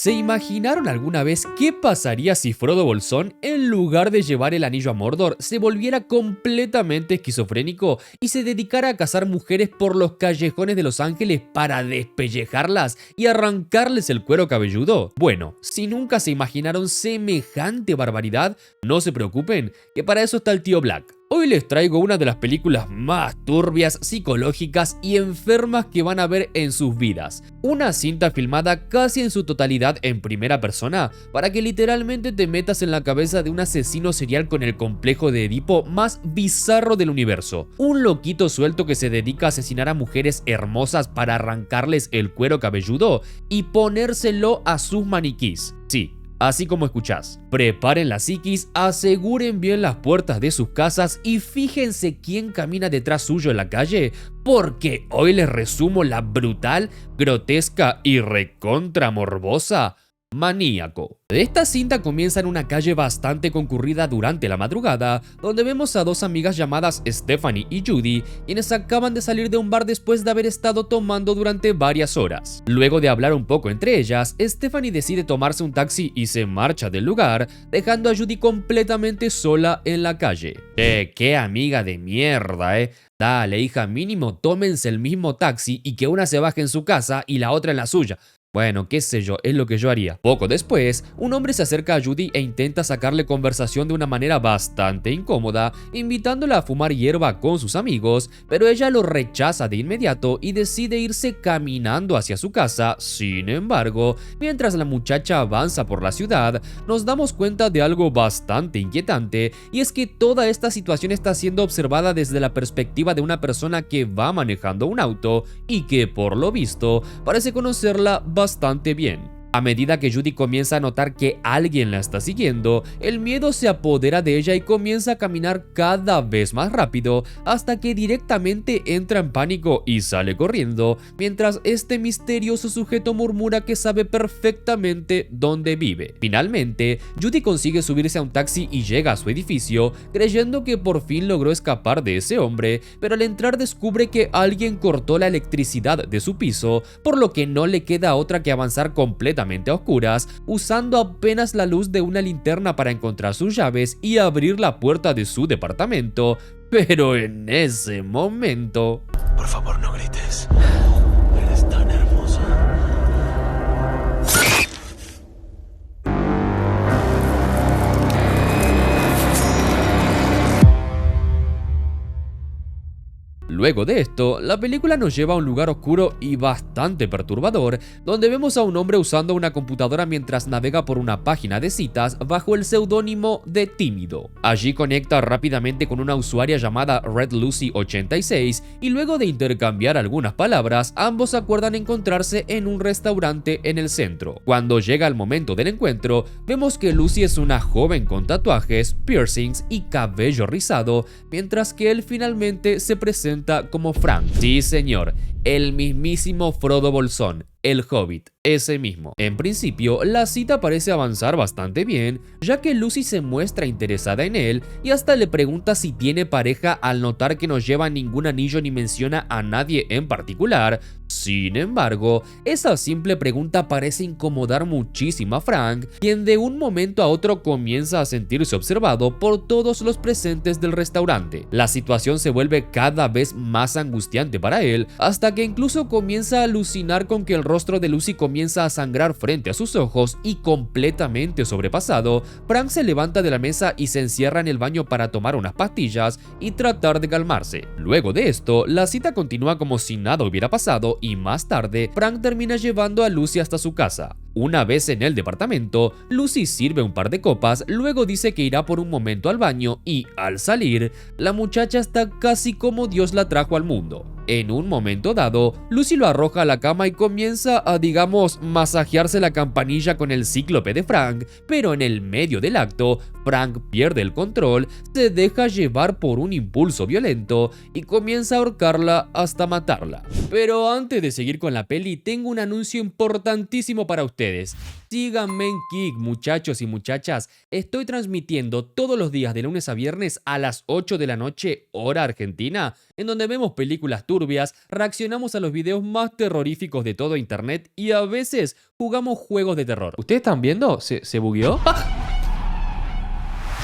¿Se imaginaron alguna vez qué pasaría si Frodo Bolsón, en lugar de llevar el anillo a Mordor, se volviera completamente esquizofrénico y se dedicara a cazar mujeres por los callejones de Los Ángeles para despellejarlas y arrancarles el cuero cabelludo? Bueno, si nunca se imaginaron semejante barbaridad, no se preocupen, que para eso está el tío Black. Hoy les traigo una de las películas más turbias, psicológicas y enfermas que van a ver en sus vidas. Una cinta filmada casi en su totalidad en primera persona para que literalmente te metas en la cabeza de un asesino serial con el complejo de Edipo más bizarro del universo. Un loquito suelto que se dedica a asesinar a mujeres hermosas para arrancarles el cuero cabelludo y ponérselo a sus maniquís. Sí. Así como escuchás. Preparen la psiquis, aseguren bien las puertas de sus casas y fíjense quién camina detrás suyo en la calle, porque hoy les resumo la brutal, grotesca y recontra morbosa Maníaco. Esta cinta comienza en una calle bastante concurrida durante la madrugada, donde vemos a dos amigas llamadas Stephanie y Judy, quienes acaban de salir de un bar después de haber estado tomando durante varias horas. Luego de hablar un poco entre ellas, Stephanie decide tomarse un taxi y se marcha del lugar, dejando a Judy completamente sola en la calle. ¡Qué amiga de mierda, Dale, hija, mínimo tómense el mismo taxi y que una se baje en su casa y la otra en la suya. Bueno, qué sé yo, es lo que yo haría. Poco después, un hombre se acerca a Judy e intenta sacarle conversación de una manera bastante incómoda, invitándola a fumar hierba con sus amigos, pero ella lo rechaza de inmediato y decide irse caminando hacia su casa. Sin embargo, mientras la muchacha avanza por la ciudad, nos damos cuenta de algo bastante inquietante, y es que toda esta situación está siendo observada desde la perspectiva de una persona que va manejando un auto y que, por lo visto, parece conocerla bastante bien. A medida que Judy comienza a notar que alguien la está siguiendo, el miedo se apodera de ella y comienza a caminar cada vez más rápido hasta que directamente entra en pánico y sale corriendo, mientras este misterioso sujeto murmura que sabe perfectamente dónde vive. Finalmente, Judy consigue subirse a un taxi y llega a su edificio, creyendo que por fin logró escapar de ese hombre, pero al entrar descubre que alguien cortó la electricidad de su piso, por lo que no le queda otra que avanzar completamente a oscuras, usando apenas la luz de una linterna para encontrar sus llaves y abrir la puerta de su departamento. Pero en ese momento... Por favor, no grites. Eres tan hermosa. Luego de esto, la película nos lleva a un lugar oscuro y bastante perturbador, donde vemos a un hombre usando una computadora mientras navega por una página de citas bajo el seudónimo de Tímido. Allí conecta rápidamente con una usuaria llamada Red Lucy 86 y luego de intercambiar algunas palabras, ambos acuerdan encontrarse en un restaurante en el centro. Cuando llega el momento del encuentro, vemos que Lucy es una joven con tatuajes, piercings y cabello rizado, mientras que él finalmente se presenta como Frank. Sí, señor, el mismísimo Frodo Bolsón, el Hobbit, ese mismo. En principio, la cita parece avanzar bastante bien, ya que Lucy se muestra interesada en él y hasta le pregunta si tiene pareja al notar que no lleva ningún anillo ni menciona a nadie en particular. Sin embargo, esa simple pregunta parece incomodar muchísimo a Frank, quien de un momento a otro comienza a sentirse observado por todos los presentes del restaurante. La situación se vuelve cada vez más angustiante para él, hasta que incluso comienza a alucinar con que el rostro de Lucy comienza a sangrar frente a sus ojos y, completamente sobrepasado, Frank se levanta de la mesa y se encierra en el baño para tomar unas pastillas y tratar de calmarse. Luego de esto, la cita continúa como si nada hubiera pasado y más tarde, Frank termina llevando a Lucy hasta su casa. Una vez en el departamento, Lucy sirve un par de copas, luego dice que irá por un momento al baño y, al salir, la muchacha está casi como Dios la trajo al mundo. En un momento dado, Lucy lo arroja a la cama y comienza a, digamos, masajearse la campanilla con el cíclope de Frank, pero en el medio del acto, Frank pierde el control, se deja llevar por un impulso violento y comienza a ahorcarla hasta matarla. Pero antes de seguir con la peli, tengo un anuncio importantísimo para ustedes. Síganme en Kick, muchachos y muchachas. Estoy transmitiendo todos los días de lunes a viernes a las 8 de la noche, hora argentina, en donde vemos películas turbias, reaccionamos a los videos más terroríficos de todo internet y a veces jugamos juegos de terror. ¿Ustedes están viendo? ¿Se bugueó?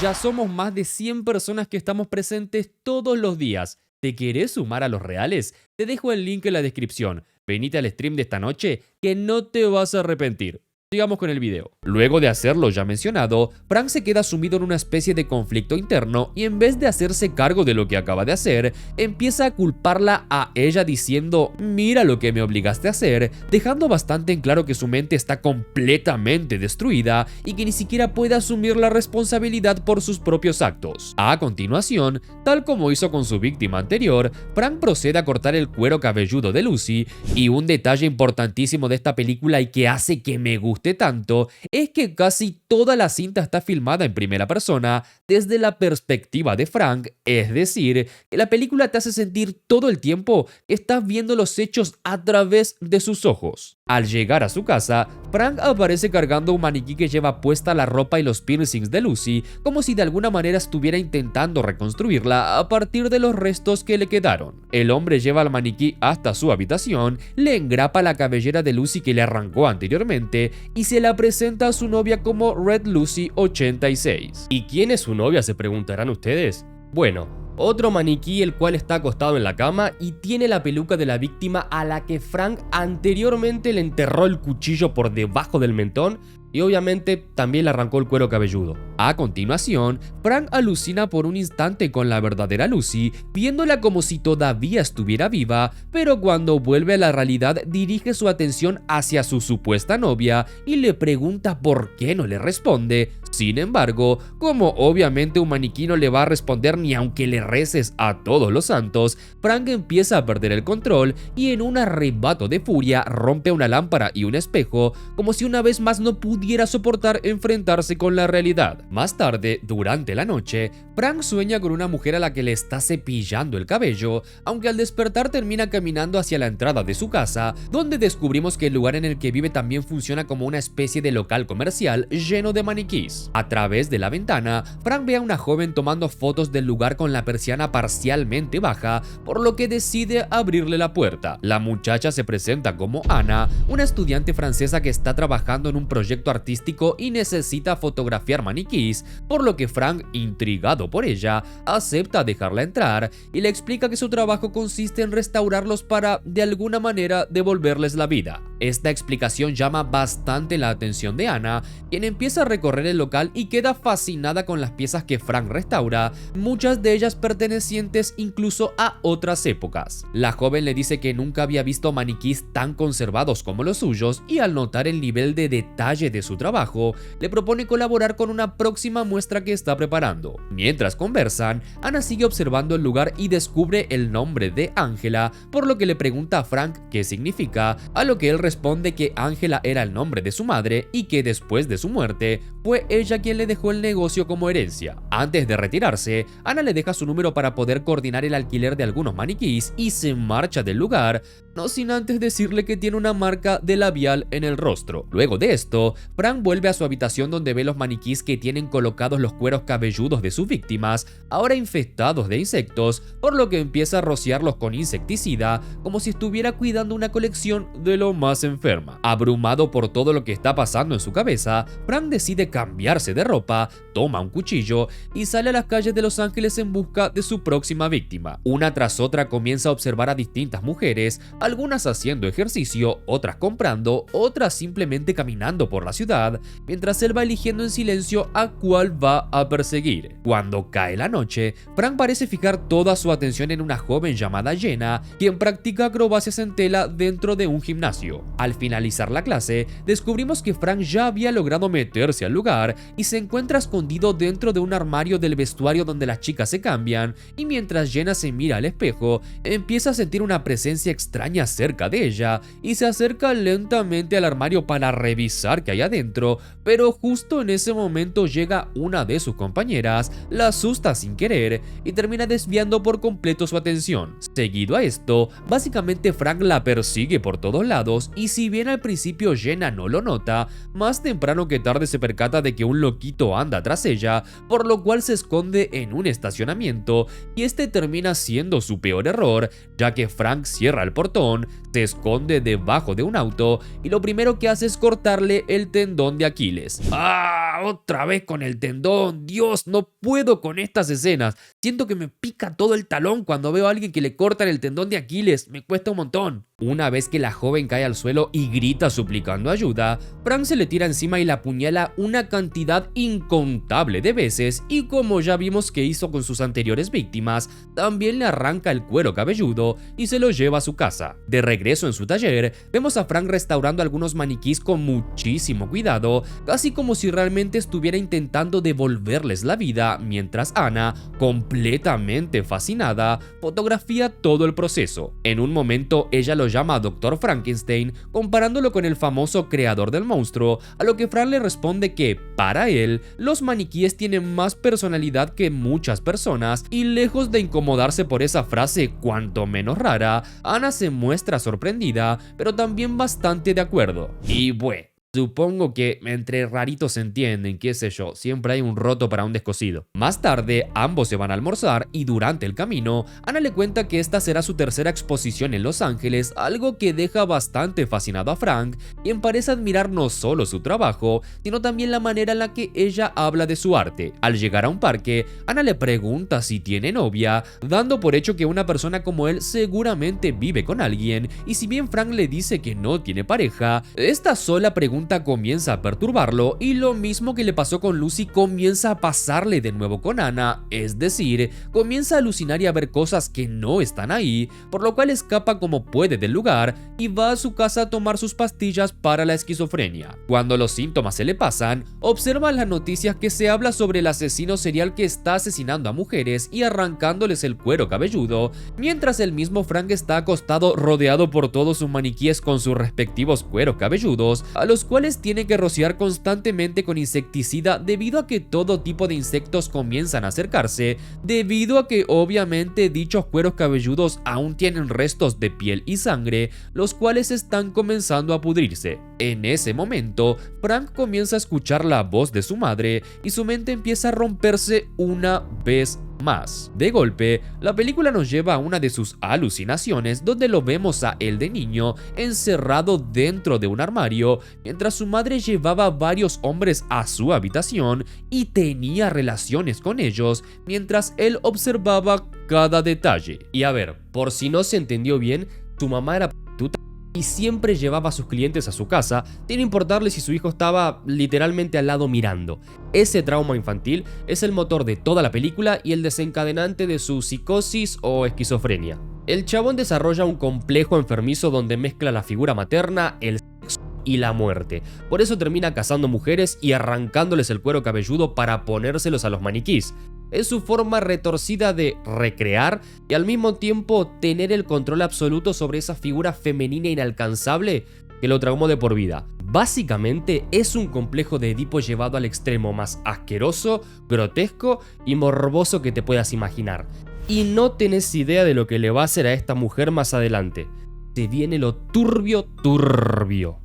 Ya somos más de 100 personas que estamos presentes todos los días. ¿Te querés sumar a los reales? Te dejo el link en la descripción. Venite al stream de esta noche que no te vas a arrepentir. Sigamos con el video. Luego de hacerlo ya mencionado, Frank se queda sumido en una especie de conflicto interno y en vez de hacerse cargo de lo que acaba de hacer, empieza a culparla a ella diciendo «Mira lo que me obligaste a hacer», dejando bastante en claro que su mente está completamente destruida y que ni siquiera puede asumir la responsabilidad por sus propios actos. A continuación, tal como hizo con su víctima anterior, Frank procede a cortar el cuero cabelludo de Lucy y un detalle importantísimo de esta película y que hace que me guste tanto es que casi toda la cinta está filmada en primera persona desde la perspectiva de Frank, es decir, que la película te hace sentir todo el tiempo que estás viendo los hechos a través de sus ojos. Al llegar a su casa, Frank aparece cargando un maniquí que lleva puesta la ropa y los piercings de Lucy, como si de alguna manera estuviera intentando reconstruirla a partir de los restos que le quedaron. El hombre lleva al maniquí hasta su habitación, le engrapa la cabellera de Lucy que le arrancó anteriormente y se la presenta a su novia como Red Lucy 86. ¿Y quién es su novia?, se preguntarán ustedes. Bueno, otro maniquí el cual está acostado en la cama y tiene la peluca de la víctima a la que Frank anteriormente le enterró el cuchillo por debajo del mentón y obviamente también le arrancó el cuero cabelludo. A continuación, Frank alucina por un instante con la verdadera Lucy, viéndola como si todavía estuviera viva, pero cuando vuelve a la realidad dirige su atención hacia su supuesta novia y le pregunta por qué no le responde. Sin embargo, como obviamente un maniquí no le va a responder ni aunque le reces a todos los santos, Frank empieza a perder el control y en un arrebato de furia rompe una lámpara y un espejo, como si una vez más no pudiera soportar enfrentarse con la realidad. Más tarde, durante la noche, Frank sueña con una mujer a la que le está cepillando el cabello, aunque al despertar termina caminando hacia la entrada de su casa, donde descubrimos que el lugar en el que vive también funciona como una especie de local comercial lleno de maniquís. A través de la ventana, Frank ve a una joven tomando fotos del lugar con la persiana parcialmente baja, por lo que decide abrirle la puerta. La muchacha se presenta como Ana, una estudiante francesa que está trabajando en un proyecto artístico y necesita fotografiar maniquís, por lo que Frank, intrigado por ella, acepta dejarla entrar y le explica que su trabajo consiste en restaurarlos para, de alguna manera, devolverles la vida. Esta explicación llama bastante la atención de Ana, quien empieza a recorrer el local y queda fascinada con las piezas que Frank restaura, muchas de ellas pertenecientes incluso a otras épocas. La joven le dice que nunca había visto maniquís tan conservados como los suyos y al notar el nivel de detalle de su trabajo, le propone colaborar con una próxima muestra que está preparando. Mientras conversan, Ana sigue observando el lugar y descubre el nombre de Ángela, por lo que le pregunta a Frank qué significa, a lo que él responde que Ángela era el nombre de su madre y que después de su muerte fue ella quien le dejó el negocio como herencia. Antes de retirarse, Ana le deja su número para poder coordinar el alquiler de algunos maniquís y se marcha del lugar, no sin antes decirle que tiene una marca de labial en el rostro. Luego de esto, Frank vuelve a su habitación donde ve los maniquís que tienen colocados los cueros cabelludos de sus víctimas, ahora infectados de insectos, por lo que empieza a rociarlos con insecticida, como si estuviera cuidando una colección de lo más enferma. Abrumado por todo lo que está pasando en su cabeza, Frank decide cambiarse de ropa, toma un cuchillo y sale a las calles de Los Ángeles en busca de su próxima víctima. Una tras otra comienza a observar a distintas mujeres, algunas haciendo ejercicio, otras comprando, otras simplemente caminando por la ciudad, mientras él va eligiendo en silencio a cuál va a perseguir. Cuando cae la noche, Frank parece fijar toda su atención en una joven llamada Jenna, quien practica acrobacias en tela dentro de un gimnasio. Al finalizar la clase, descubrimos que Frank ya había logrado meterse al lugar y se encuentra escondido dentro de un armario del vestuario donde las chicas se cambian, y mientras Jenna se mira al espejo, empieza a sentir una presencia extraña araña cerca de ella y se acerca lentamente al armario para revisar qué hay adentro, pero justo en ese momento llega una de sus compañeras, la asusta sin querer y termina desviando por completo su atención. Seguido a esto, básicamente Frank la persigue por todos lados y si bien al principio Jenna no lo nota, más temprano que tarde se percata de que un loquito anda tras ella, por lo cual se esconde en un estacionamiento y este termina siendo su peor error, ya que Frank cierra el portón, se esconde debajo de un auto y lo primero que hace es cortarle el tendón de Aquiles. ¡Ah! Otra vez con el tendón. Dios, no puedo con estas escenas. Siento que me pica todo el talón cuando veo a alguien que le cortan el tendón de Aquiles. Me cuesta un montón. Una vez que la joven cae al suelo y grita suplicando ayuda, Frank se le tira encima y la apuñala una cantidad incontable de veces y como ya vimos que hizo con sus anteriores víctimas, también le arranca el cuero cabelludo y se lo lleva a su casa. De regreso en su taller, vemos a Frank restaurando algunos maniquís con muchísimo cuidado, casi como si realmente estuviera intentando devolverles la vida, mientras Anna, completamente fascinada, fotografía todo el proceso. En un momento ella lo llama Dr. Frankenstein, comparándolo con el famoso creador del monstruo, a lo que Frank le responde que, para él, los maniquíes tienen más personalidad que muchas personas y lejos de incomodarse por esa frase cuanto menos rara, Anna se muestra sorprendida, pero también bastante de acuerdo. Y bueno, supongo que entre raritos se entienden, qué sé yo, siempre hay un roto para un descosido. Más tarde, ambos se van a almorzar y durante el camino, Anna le cuenta que esta será su tercera exposición en Los Ángeles, algo que deja bastante fascinado a Frank, quien parece admirar no solo su trabajo, sino también la manera en la que ella habla de su arte. Al llegar a un parque, Anna le pregunta si tiene novia, dando por hecho que una persona como él seguramente vive con alguien, y si bien Frank le dice que no tiene pareja, esta sola pregunta comienza a perturbarlo y lo mismo que le pasó con Lucy comienza a pasarle de nuevo con Anna, es decir, comienza a alucinar y a ver cosas que no están ahí, por lo cual escapa como puede del lugar y va a su casa a tomar sus pastillas para la esquizofrenia. Cuando los síntomas se le pasan, observa las noticias que se habla sobre el asesino serial que está asesinando a mujeres y arrancándoles el cuero cabelludo, mientras el mismo Frank está acostado rodeado por todos sus maniquíes con sus respectivos cueros cabelludos, a los cuales tiene que rociar constantemente con insecticida debido a que todo tipo de insectos comienzan a acercarse, debido a que obviamente dichos cueros cabelludos aún tienen restos de piel y sangre, los cuales están comenzando a pudrirse. En ese momento, Frank comienza a escuchar la voz de su madre y su mente empieza a romperse una vez más. De golpe, la película nos lleva a una de sus alucinaciones donde lo vemos a él de niño encerrado dentro de un armario mientras su madre llevaba varios hombres a su habitación y tenía relaciones con ellos mientras él observaba cada detalle. Y a ver, por si no se entendió bien, su mamá era prostituta y siempre llevaba a sus clientes a su casa, sin importarle si su hijo estaba literalmente al lado mirando. Ese trauma infantil es el motor de toda la película y el desencadenante de su psicosis o esquizofrenia. El chabón desarrolla un complejo enfermizo donde mezcla la figura materna, el sexo y la muerte. Por eso termina cazando mujeres y arrancándoles el cuero cabelludo para ponérselos a los maniquís. Es su forma retorcida de recrear y al mismo tiempo tener el control absoluto sobre esa figura femenina inalcanzable que lo traumó de por vida. Básicamente es un complejo de Edipo llevado al extremo más asqueroso, grotesco y morboso que te puedas imaginar. Y no tenés idea de lo que le va a hacer a esta mujer más adelante. Se viene lo turbio.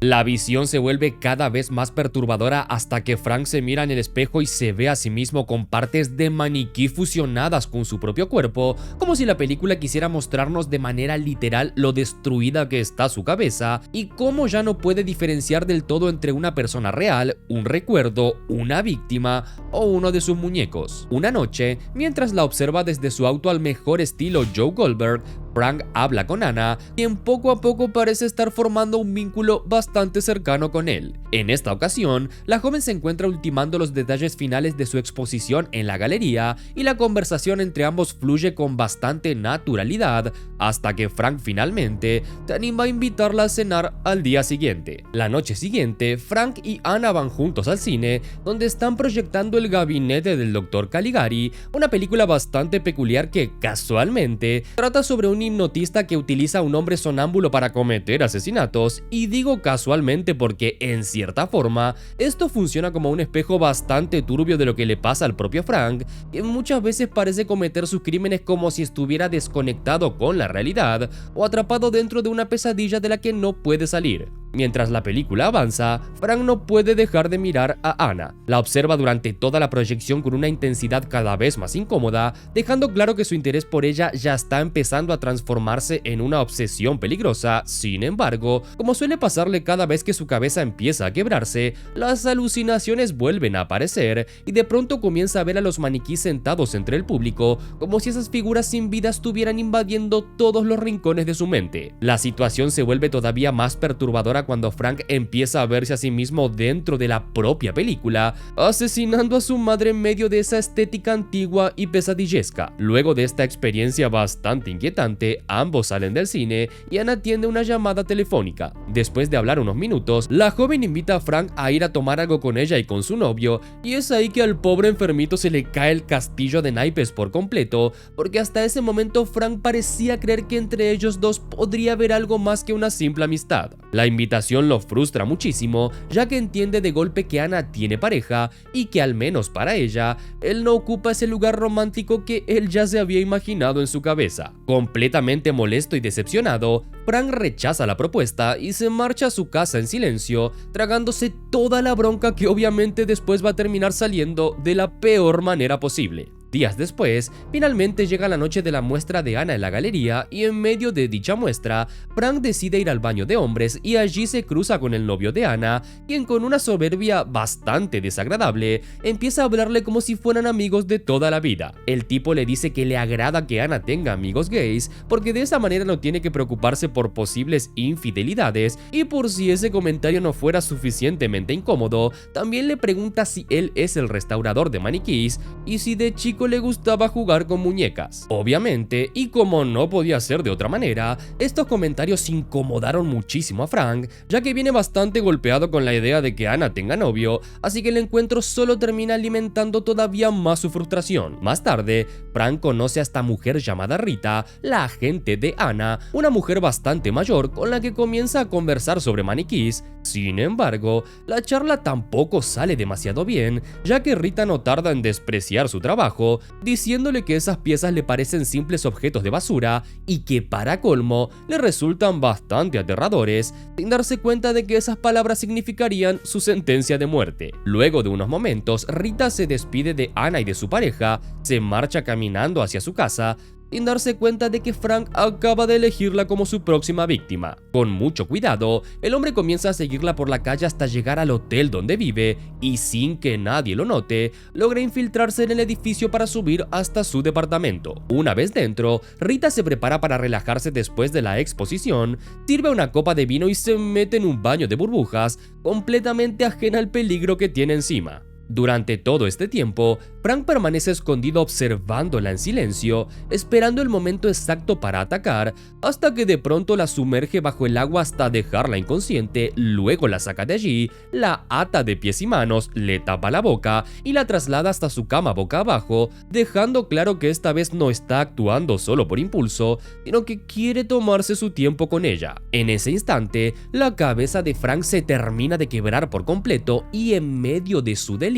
La visión se vuelve cada vez más perturbadora hasta que Frank se mira en el espejo y se ve a sí mismo con partes de maniquí fusionadas con su propio cuerpo, como si la película quisiera mostrarnos de manera literal lo destruida que está su cabeza y cómo ya no puede diferenciar del todo entre una persona real, un recuerdo, una víctima o uno de sus muñecos. Una noche, mientras la observa desde su auto al mejor estilo Joe Goldberg, Frank habla con Anna, quien poco a poco parece estar formando un vínculo bastante cercano con él. En esta ocasión, la joven se encuentra ultimando los detalles finales de su exposición en la galería y la conversación entre ambos fluye con bastante naturalidad hasta que Frank finalmente se anima a invitarla a cenar al día siguiente. La noche siguiente, Frank y Anna van juntos al cine, donde están proyectando El gabinete del Dr. Caligari, una película bastante peculiar que, casualmente, trata sobre un hipnotista que utiliza a un hombre sonámbulo para cometer asesinatos, y digo casualmente porque, en cierta forma, esto funciona como un espejo bastante turbio de lo que le pasa al propio Frank, que muchas veces parece cometer sus crímenes como si estuviera desconectado con la realidad o atrapado dentro de una pesadilla de la que no puede salir. Mientras la película avanza, Frank no puede dejar de mirar a Anna. La observa durante toda la proyección con una intensidad cada vez más incómoda, dejando claro que su interés por ella ya está empezando a transformarse en una obsesión peligrosa. Sin embargo, como suele pasarle cada vez que su cabeza empieza a quebrarse, las alucinaciones vuelven a aparecer y de pronto comienza a ver a los maniquíes sentados entre el público, como si esas figuras sin vida estuvieran invadiendo todos los rincones de su mente. La situación se vuelve todavía más perturbadora cuando Frank empieza a verse a sí mismo dentro de la propia película, asesinando a su madre en medio de esa estética antigua y pesadillesca. Luego de esta experiencia bastante inquietante, ambos salen del cine y Anna atiende una llamada telefónica. Después de hablar unos minutos, la joven invita a Frank a ir a tomar algo con ella y con su novio, y es ahí que al pobre enfermito se le cae el castillo de naipes por completo, porque hasta ese momento Frank parecía creer que entre ellos dos podría haber algo más que una simple amistad. La invitación lo frustra muchísimo, ya que entiende de golpe que Anna tiene pareja y que, al menos para ella, él no ocupa ese lugar romántico que él ya se había imaginado en su cabeza. Completamente molesto y decepcionado, Frank rechaza la propuesta y se marcha a su casa en silencio, tragándose toda la bronca que obviamente después va a terminar saliendo de la peor manera posible. Días después, finalmente llega la noche de la muestra de Anna en la galería, y en medio de dicha muestra, Frank decide ir al baño de hombres y allí se cruza con el novio de Anna, quien con una soberbia bastante desagradable empieza a hablarle como si fueran amigos de toda la vida. El tipo le dice que le agrada que Anna tenga amigos gays porque de esa manera no tiene que preocuparse por posibles infidelidades, y por si ese comentario no fuera suficientemente incómodo, también le pregunta si él es el restaurador de maniquís y si de chico le gustaba jugar con muñecas. Obviamente, y como no podía ser de otra manera, estos comentarios incomodaron muchísimo a Frank, ya que viene bastante golpeado con la idea de que Anna tenga novio, así que el encuentro solo termina alimentando todavía más su frustración. Más tarde, Frank conoce a esta mujer llamada Rita, la agente de Anna, una mujer bastante mayor con la que comienza a conversar sobre maniquís. Sin embargo, la charla tampoco sale demasiado bien, ya que Rita no tarda en despreciar su trabajo, diciéndole que esas piezas le parecen simples objetos de basura y que, para colmo, le resultan bastante aterradores, sin darse cuenta de que esas palabras significarían su sentencia de muerte. Luego de unos momentos, Rita se despide de Anna y de su pareja, se marcha caminando hacia su casa, sin darse cuenta de que Frank acaba de elegirla como su próxima víctima. Con mucho cuidado, el hombre comienza a seguirla por la calle hasta llegar al hotel donde vive y, sin que nadie lo note, logra infiltrarse en el edificio para subir hasta su departamento. Una vez dentro, Rita se prepara para relajarse después de la exposición, sirve una copa de vino y se mete en un baño de burbujas, completamente ajena al peligro que tiene encima. Durante todo este tiempo, Frank permanece escondido observándola en silencio, esperando el momento exacto para atacar, hasta que de pronto la sumerge bajo el agua hasta dejarla inconsciente, luego la saca de allí, la ata de pies y manos, le tapa la boca y la traslada hasta su cama boca abajo, dejando claro que esta vez no está actuando solo por impulso, sino que quiere tomarse su tiempo con ella. En ese instante, la cabeza de Frank se termina de quebrar por completo y, en medio de su delirio,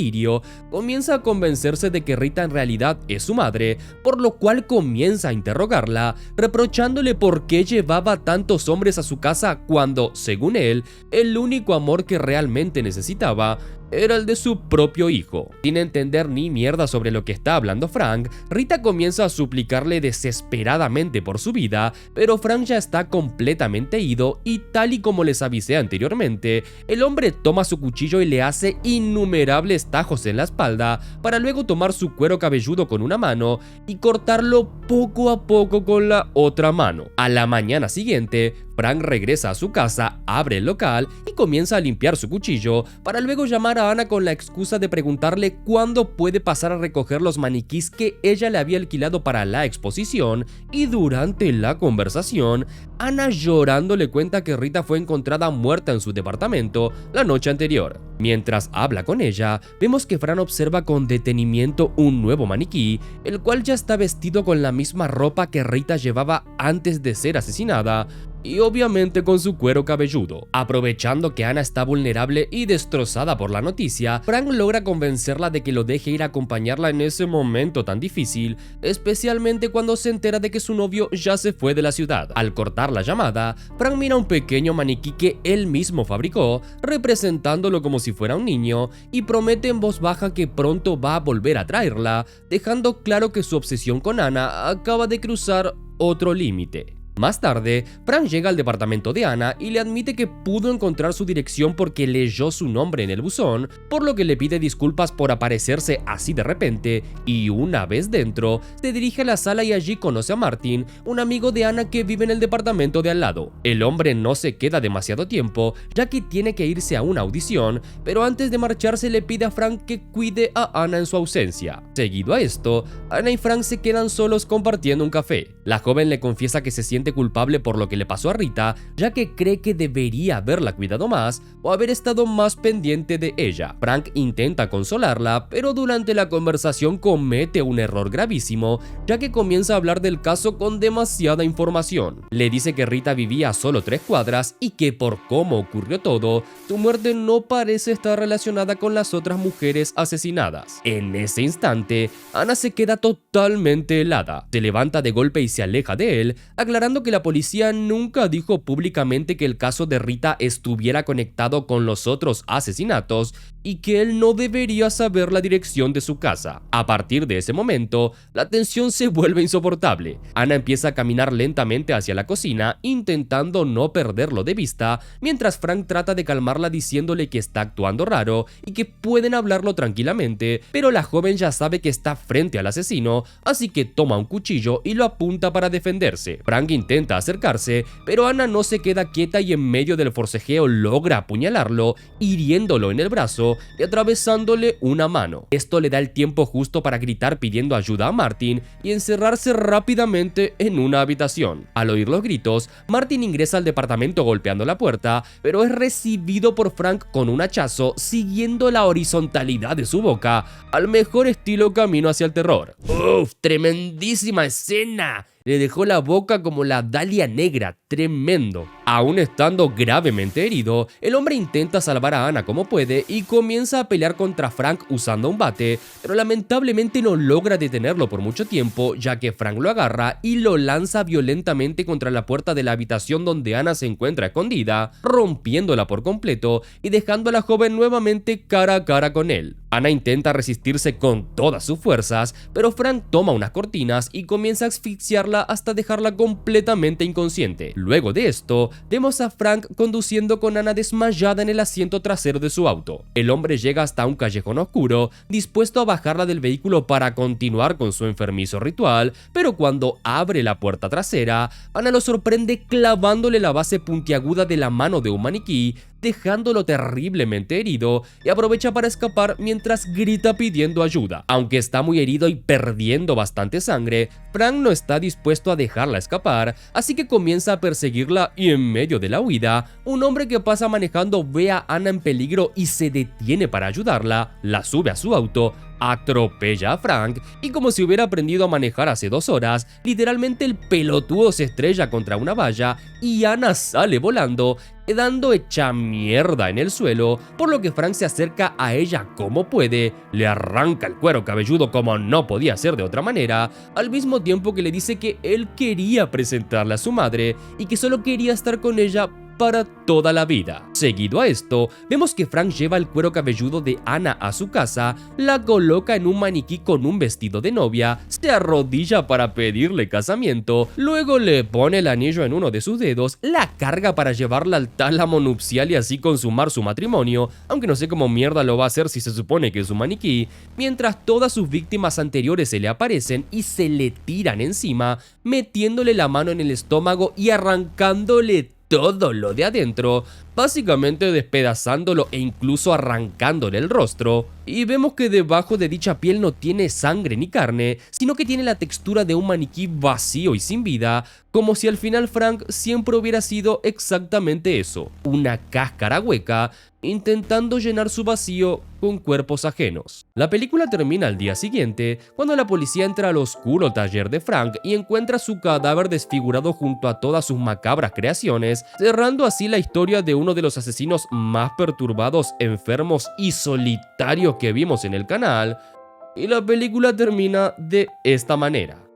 comienza a convencerse de que Rita en realidad es su madre, por lo cual comienza a interrogarla, reprochándole por qué llevaba tantos hombres a su casa cuando, según él, el único amor que realmente necesitaba era el de su propio hijo. Sin entender ni mierda sobre lo que está hablando Frank, Rita comienza a suplicarle desesperadamente por su vida, pero Frank ya está completamente ido y, tal y como les avisé anteriormente, el hombre toma su cuchillo y le hace innumerables tajos en la espalda para luego tomar su cuero cabelludo con una mano y cortarlo poco a poco con la otra mano. A la mañana siguiente, Frank regresa a su casa, abre el local y comienza a limpiar su cuchillo para luego llamar a Ana con la excusa de preguntarle cuándo puede pasar a recoger los maniquís que ella le había alquilado para la exposición, y durante la conversación, Ana llorando le cuenta que Rita fue encontrada muerta en su departamento la noche anterior. Mientras habla con ella, vemos que Frank observa con detenimiento un nuevo maniquí, el cual ya está vestido con la misma ropa que Rita llevaba antes de ser asesinada, y obviamente con su cuero cabelludo. Aprovechando que Ana está vulnerable y destrozada por la noticia, Frank logra convencerla de que lo deje ir a acompañarla en ese momento tan difícil, especialmente cuando se entera de que su novio ya se fue de la ciudad. Al cortar la llamada, Frank mira un pequeño maniquí que él mismo fabricó, representándolo como si fuera un niño, y promete en voz baja que pronto va a volver a traerla, dejando claro que su obsesión con Ana acaba de cruzar otro límite. Más tarde, Frank llega al departamento de Ana y le admite que pudo encontrar su dirección porque leyó su nombre en el buzón, por lo que le pide disculpas por aparecerse así de repente, y una vez dentro, se dirige a la sala y allí conoce a Martin, un amigo de Ana que vive en el departamento de al lado. El hombre no se queda demasiado tiempo, ya que tiene que irse a una audición, pero antes de marcharse le pide a Frank que cuide a Ana en su ausencia. Seguido a esto, Ana y Frank se quedan solos compartiendo un café. La joven le confiesa que se siente culpable por lo que le pasó a Rita, ya que cree que debería haberla cuidado más o haber estado más pendiente de ella. Frank intenta consolarla, pero durante la conversación comete un error gravísimo, ya que comienza a hablar del caso con demasiada información. Le dice que Rita vivía a solo 3 cuadras y que por cómo ocurrió todo, su muerte no parece estar relacionada con las otras mujeres asesinadas. En ese instante, Ana se queda totalmente helada, se levanta de golpe y se aleja de él, aclarando que la policía nunca dijo públicamente que el caso de Rita estuviera conectado con los otros asesinatos y que él no debería saber la dirección de su casa. A partir de ese momento, la tensión se vuelve insoportable. Ana empieza a caminar lentamente hacia la cocina, intentando no perderlo de vista, mientras Frank trata de calmarla diciéndole que está actuando raro y que pueden hablarlo tranquilamente, pero la joven ya sabe que está frente al asesino, así que toma un cuchillo y lo apunta para defenderse. Frank intenta acercarse, pero Ana no se queda quieta y en medio del forcejeo logra apuñalarlo, hiriéndolo en el brazo y atravesándole una mano. Esto le da el tiempo justo para gritar pidiendo ayuda a Martin y encerrarse rápidamente en una habitación. Al oír los gritos, Martin ingresa al departamento golpeando la puerta, pero es recibido por Frank con un hachazo siguiendo la horizontalidad de su boca, al mejor estilo Camino hacia el terror. ¡Uf! ¡Tremendísima escena! Le dejó la boca como la Dalia Negra, tremendo. Aún estando gravemente herido, el hombre intenta salvar a Ana como puede y comienza a pelear contra Frank usando un bate, pero lamentablemente no logra detenerlo por mucho tiempo, ya que Frank lo agarra y lo lanza violentamente contra la puerta de la habitación donde Ana se encuentra escondida, rompiéndola por completo y dejando a la joven nuevamente cara a cara con él. Ana intenta resistirse con todas sus fuerzas, pero Frank toma unas cortinas y comienza a asfixiarla hasta dejarla completamente inconsciente. Luego de esto, vemos a Frank conduciendo con Ana desmayada en el asiento trasero de su auto. El hombre llega hasta un callejón oscuro, dispuesto a bajarla del vehículo para continuar con su enfermizo ritual, pero cuando abre la puerta trasera, Ana lo sorprende clavándole la base puntiaguda de la mano de un maniquí, dejándolo terriblemente herido, y aprovecha para escapar mientras grita pidiendo ayuda. Aunque está muy herido y perdiendo bastante sangre, Frank no está dispuesto a dejarla escapar, así que comienza a perseguirla y en medio de la huida, un hombre que pasa manejando ve a Ana en peligro y se detiene para ayudarla, la sube a su auto, atropella a Frank y como si hubiera aprendido a manejar hace 2 horas, literalmente el pelotudo se estrella contra una valla y Ana sale volando, quedando hecha mierda en el suelo, por lo que Frank se acerca a ella como puede, le arranca el cuero cabelludo como no podía ser de otra manera, al mismo tiempo que le dice que él quería presentarle a su madre y que solo quería estar con ella para toda la vida. Seguido a esto, vemos que Frank lleva el cuero cabelludo de Ana a su casa, la coloca en un maniquí con un vestido de novia, se arrodilla para pedirle casamiento, luego le pone el anillo en uno de sus dedos, la carga para llevarla al tálamo nupcial y así consumar su matrimonio, aunque no sé cómo mierda lo va a hacer si se supone que es un maniquí, mientras todas sus víctimas anteriores se le aparecen y se le tiran encima, metiéndole la mano en el estómago y arrancándole todo lo de adentro, básicamente despedazándolo e incluso arrancándole el rostro. Y vemos que debajo de dicha piel no tiene sangre ni carne, sino que tiene la textura de un maniquí vacío y sin vida, como si al final Frank siempre hubiera sido exactamente eso, una cáscara hueca, intentando llenar su vacío con cuerpos ajenos. La película termina al día siguiente, cuando la policía entra al oscuro taller de Frank y encuentra su cadáver desfigurado junto a todas sus macabras creaciones, cerrando así la historia de uno de los asesinos más perturbados, enfermos y solitarios que vimos en el canal. Y la película termina de esta manera.